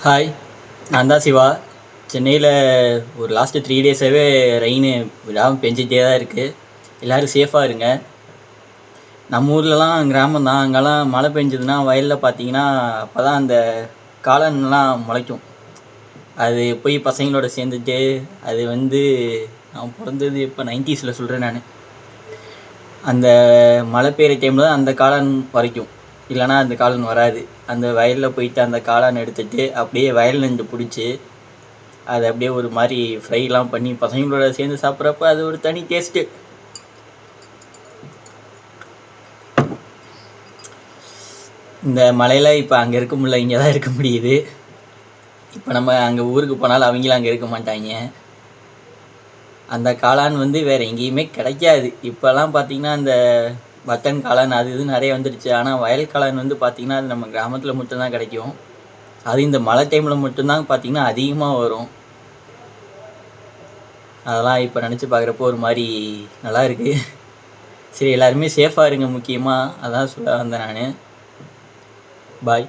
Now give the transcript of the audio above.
Hi, நான் தான் சிவா. சென்னையில் ஒரு லாஸ்ட்டு 3 டேஸாகவே ரெயின் விடாமல் பெஞ்சிட்டே தான் இருக்குது. எல்லோரும் சேஃபாக இருங்க. நம்ம ஊர்லலாம் கிராமம் தான், அங்கெல்லாம் மழை பெஞ்சதுன்னா வயலில் பார்த்தீங்கன்னா அப்போ தான் அந்த காளான்லாம் முளைக்கும். அது போய் பசங்களோட சேர்ந்துட்டு அது நான் பிறந்தது இப்போ 90s சொல்கிறேன் நான். அந்த மழை பெய்கிற டைமில் தான் அந்த காளான் வரைக்கும், இல்லைனா அந்த காளான் வராது. அந்த வயலில் போயிட்டு அந்த காளான் எடுத்துகிட்டு அப்படியே வயல் நண்டு பிடிச்சி அதை அப்படியே ஒரு மாதிரி ஃப்ரைலாம் பண்ணி பசங்களோட சேர்ந்து சாப்பிட்றப்ப அது ஒரு தனி டேஸ்ட்டு. இந்த மழையில் இப்போ அங்கே இருக்க முடியல, இங்கே தான் இருக்க முடியுது. இப்போ நம்ம அங்கே ஊருக்கு போனாலும் அவங்களும் அங்கே இருக்க மாட்டாங்க. அந்த காளான் வேறு எங்கேயுமே கிடைக்காது. இப்போல்லாம் பார்த்திங்கன்னா அந்த பட்டன் காளான் அது இது நிறைய வந்துடுச்சு. ஆனால் வயல் காளான் பார்த்திங்கன்னா அது நம்ம கிராமத்தில் மட்டும்தான் கிடைக்கும். அது இந்த மழை டைமில் மட்டும்தான் பார்த்திங்கன்னா அதிகமாக வரும். அதெல்லாம் இப்போ நினச்சி பார்க்குறப்போ ஒரு மாதிரி நல்லா இருக்குது. சரி, எல்லாருமே சேஃபாக இருங்க. முக்கியமாக அதான் சொல்ல வந்தேன் நான். பாய்.